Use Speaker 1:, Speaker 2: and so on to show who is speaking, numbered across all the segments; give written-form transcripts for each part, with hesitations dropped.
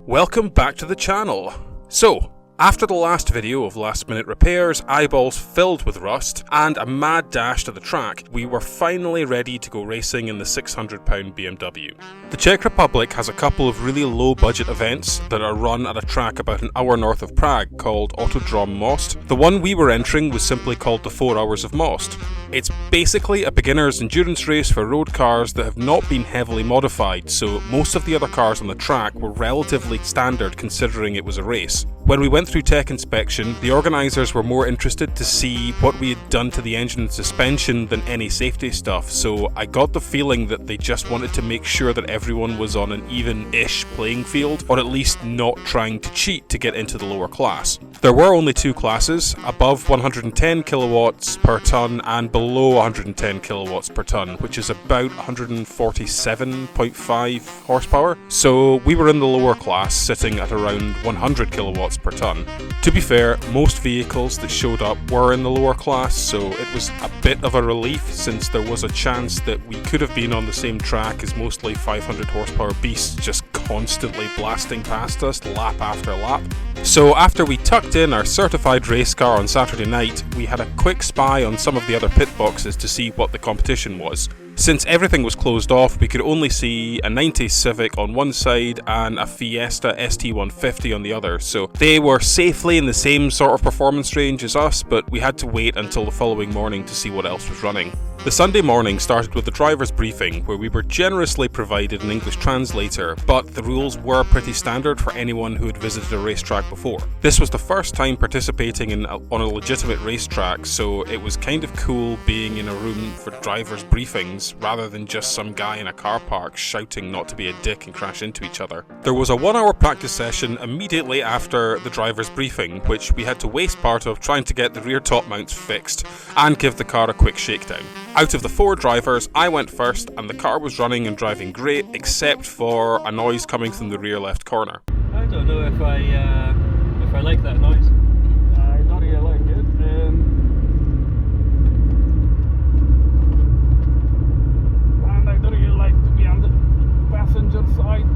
Speaker 1: Welcome back to the channel. So, after the last video of last minute repairs, eyeballs filled with rust, and a mad dash to the track, we were finally ready to go racing in the £600 BMW. The Czech Republic has a couple of really low budget events that are run at a track about an hour north of Prague called Autodrom Most. The one we were entering was simply called the 4 Hours of Most. It's basically a beginner's endurance race for road cars that have not been heavily modified, so most of the other cars on the track were relatively standard considering it was a race. When we went through tech inspection, the organisers were more interested to see what we had done to the engine and suspension than any safety stuff, so I got the feeling that they just wanted to make sure that everyone was on an even-ish playing field, or at least not trying to cheat to get into the lower class. There were only two classes, above 110 kilowatts per tonne and below 110 kilowatts per tonne, which is about 147.5 horsepower, so we were in the lower class, sitting at around 100 kilowatts per tonne. To be fair, most vehicles that showed up were in the lower class, so it was a bit of a relief since there was a chance that we could have been on the same track as mostly 500 horsepower beasts just constantly blasting past us lap after lap. So after we tucked in our certified race car on Saturday night, we had a quick spy on some of the other pit boxes to see what the competition was. Since everything was closed off, we could only see a 90s Civic on one side and a Fiesta ST150 on the other, so they were safely in the same sort of performance range as us, but we had to wait until the following morning to see what else was running. The Sunday morning started with the driver's briefing, where we were generously provided an English translator, but the rules were pretty standard for anyone who had visited a racetrack before. This was the first time participating on a legitimate racetrack, so it was kind of cool being in a room for driver's briefings rather than just some guy in a car park shouting not to be a dick and crash into each other. There was a 1 hour practice session immediately after the driver's briefing, which we had to waste part of trying to get the rear top mounts fixed and give the car a quick shakedown. Out of the 4 drivers, I went first and the car was running and driving great except for a noise coming from the rear left corner.
Speaker 2: I don't know if I like that noise. I don't really like it. And I don't really like to be on the passenger side.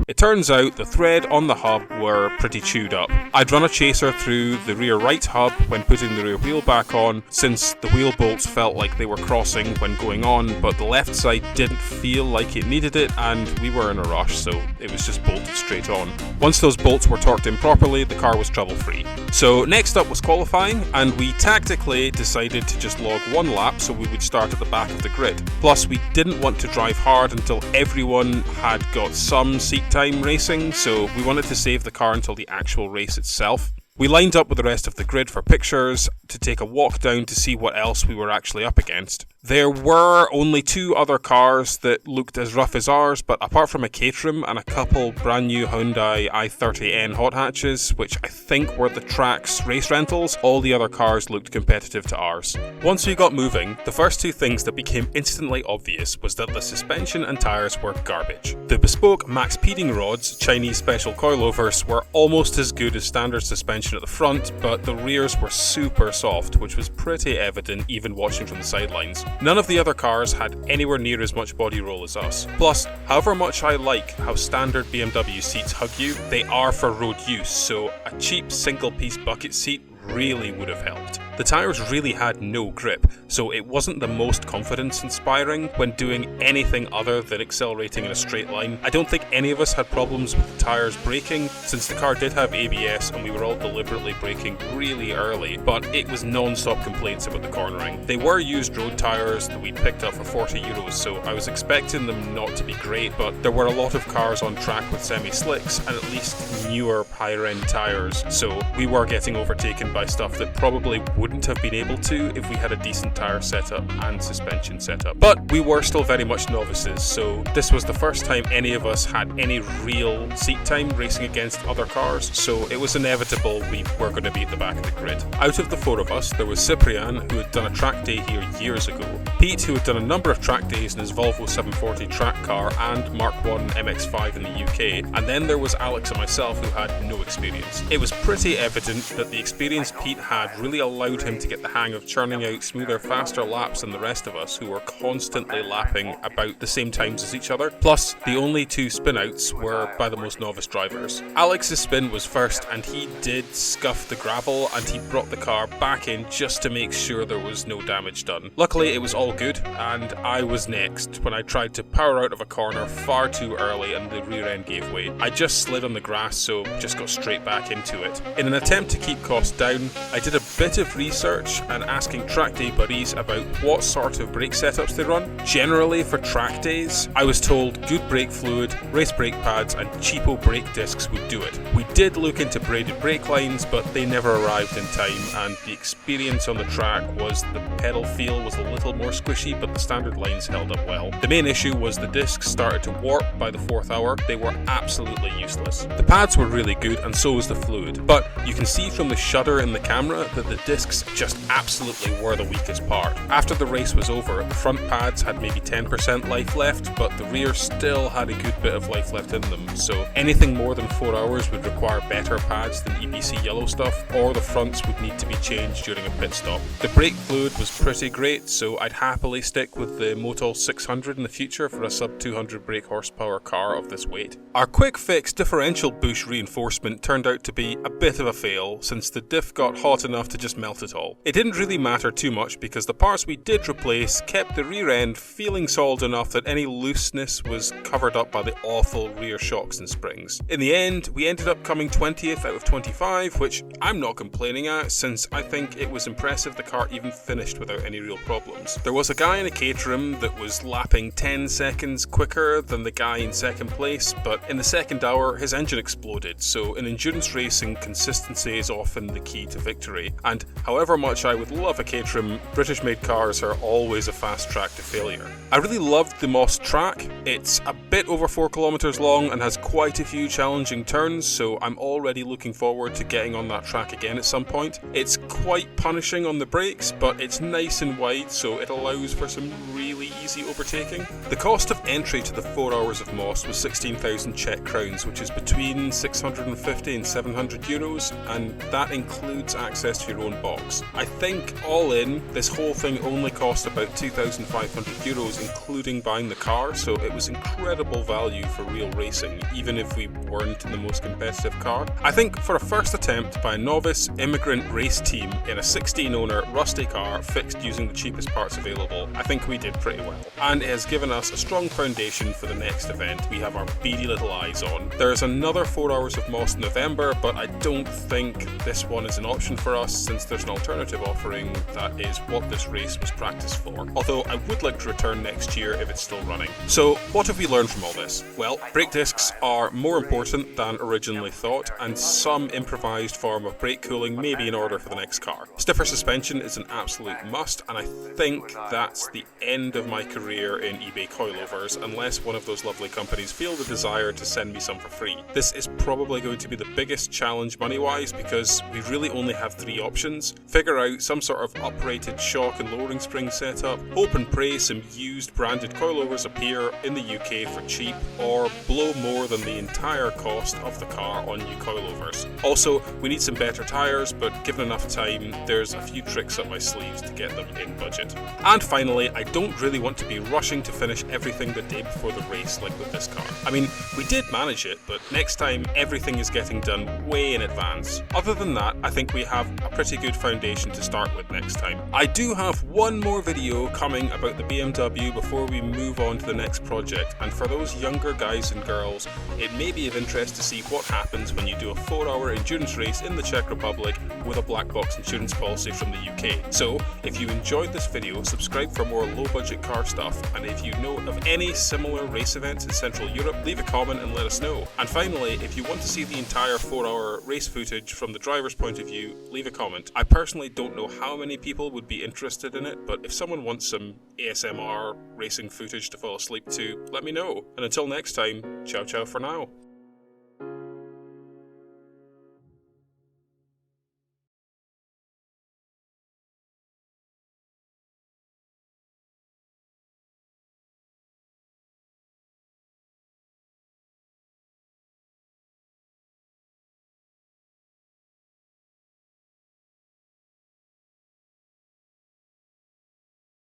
Speaker 1: It turns out the thread on the hub were pretty chewed up. I'd run a chaser through the rear right hub when putting the rear wheel back on, since the wheel bolts felt like they were crossing when going on, but the left side didn't feel like it needed it, and we were in a rush, so it was just bolted straight on. Once those bolts were torqued in properly, the car was trouble-free. So next up was qualifying, and we tactically decided to just log 1 lap so we would start at the back of the grid. Plus, we didn't want to drive hard until everyone had got some seat time racing, so we wanted to save the car until the actual race itself. We lined up with the rest of the grid for pictures to take a walk down to see what else we were actually up against. There were only 2 other cars that looked as rough as ours, but apart from a Caterham and a couple brand new Hyundai i30N hot hatches, which I think were the track's race rentals, all the other cars looked competitive to ours. Once we got moving, the first 2 things that became instantly obvious was that the suspension and tyres were garbage. The bespoke max peding rods, Chinese special coilovers, were almost as good as standard suspension at the front, but the rears were super soft, which was pretty evident even watching from the sidelines. None of the other cars had anywhere near as much body roll as us. Plus, however much I like how standard BMW seats hug you, they are for road use, so a cheap single-piece bucket seat really would have helped. The tyres really had no grip, so it wasn't the most confidence-inspiring when doing anything other than accelerating in a straight line. I don't think any of us had problems with the tyres braking, since the car did have ABS and we were all deliberately braking really early, but it was non-stop complaints about the cornering. They were used road tyres that we'd picked up for €40, so I was expecting them not to be great, but there were a lot of cars on track with semi-slicks and at least newer higher-end tyres, so we were getting overtaken by stuff that probably wouldn't have been able to if we had a decent tyre setup and suspension setup. But we were still very much novices, so this was the first time any of us had any real seat time racing against other cars, so it was inevitable we were going to be at the back of the grid. Out of the 4 of us, there was Cyprian, who had done a track day here years ago, Pete, who had done a number of track days in his Volvo 740 track car and Mark 1 MX-5 in the UK, and then there was Alex and myself, who had no experience. It was pretty evident that the experience Pete had really allowed allowed him to get the hang of churning out smoother, faster laps than the rest of us, who were constantly lapping about the same times as each other. Plus, the only two spin-outs were by the most novice drivers. Alex's spin was first, and he did scuff the gravel, and he brought the car back in just to make sure there was no damage done. Luckily, it was all good, and I was next when I tried to power out of a corner far too early and the rear end gave way. I just slid on the grass, so just got straight back into it. In an attempt to keep costs down, I did a bit of research and asking track day buddies about what sort of brake setups they run. Generally, for track days, I was told good brake fluid, race brake pads, and cheapo brake discs would do it. We did look into braided brake lines, but they never arrived in time, and the experience on the track was the pedal feel was a little more squishy, but the standard lines held up well. The main issue was the discs started to warp by the 4th hour. They were absolutely useless. The pads were really good, and so was the fluid, but you can see from the shutter in the camera that the discs just absolutely were the weakest part. After the race was over, the front pads had maybe 10% life left, but the rear still had a good bit of life left in them, so anything more than 4 hours would require better pads than EBC yellow stuff, or the fronts would need to be changed during a pit stop. The brake fluid was pretty great, so I'd happily stick with the Motul 600 in the future for a sub 200 brake horsepower car of this weight. Our quick fix differential bush reinforcement turned out to be a bit of a fail, since the diff got hot enough to just melt it all. It didn't really matter too much because the parts we did replace kept the rear end feeling solid enough that any looseness was covered up by the awful rear shocks and springs. In the end, we ended up coming 20th out of 25, which I'm not complaining at, since I think it was impressive the car even finished without any real problems. There was a guy in a Caterham that was lapping 10 seconds quicker than the guy in second place, but in the second hour his engine exploded, so in endurance racing consistency is often the key to victory, and however much I would love a Caterham, British made cars are always a fast track to failure. I really loved the Moss track. It's a bit over 4 kilometers long and has quite a few challenging turns, so I'm already looking forward to getting on that track again at some point. It's quite punishing on the brakes, but it's nice and wide, so it allows for some really easy overtaking. The cost of entry to the 4 hours of Moss was 16,000 Czech crowns, which is between 650 and 700 euros, and that includes access to your own box. I think all in, this whole thing only cost about 2,500 euros, including buying the car, so it was incredible value for real racing, even if we weren't in the most competitive car. I think for a first attempt by a novice immigrant race team in a 16-owner rusty car fixed using the cheapest parts available, I think we did pretty well. And it has given us a strong foundation for the next event we have our beady little eyes on. There's another 4 hours of Moss in November, but I don't think this one is an option for us since there's an alternative offering that is what this race was practiced for. Although I would like to return next year if it's still running. So what have we learned from all this? Well, brake discs are more important than originally thought, and some improvised form of brake cooling may be in order for the next car. Stiffer suspension is an absolute must, and I think that's the end of my career in eBay coilovers, unless one of those lovely companies feel the desire to send me some for free. This is probably going to be the biggest challenge money-wise because we really only have 3 options. Figure out some sort of uprated shock and lowering spring setup, hope and pray some used branded coilovers appear in the UK for cheap, or blow more than the entire cost of the car on new coilovers. Also, we need some better tyres, but given enough time, there's a few tricks up my sleeves to get them in budget. And finally, I don't really want to be rushing to finish everything the day before the race like with this car. I mean, we did manage it, but next time everything is getting done way in advance. Other than that, I think we have a pretty good foundation to start with next time. I do have one more video coming about the BMW before we move on to the next project, and for those younger guys and girls, it may be of interest to see what happens when you do a 4-hour endurance race in the Czech Republic with a black box insurance policy from the UK. So, if you enjoyed this video, subscribe for more low budget car stuff, and if you know of any similar race events in Central Europe, leave a comment and let us know. And finally, if you want to see the entire 4-hour race footage from the driver's point of view, leave a comment. I personally don't know how many people would be interested in it, but if someone wants some ASMR racing footage to fall asleep to, let me know. And until next time, ciao ciao for now.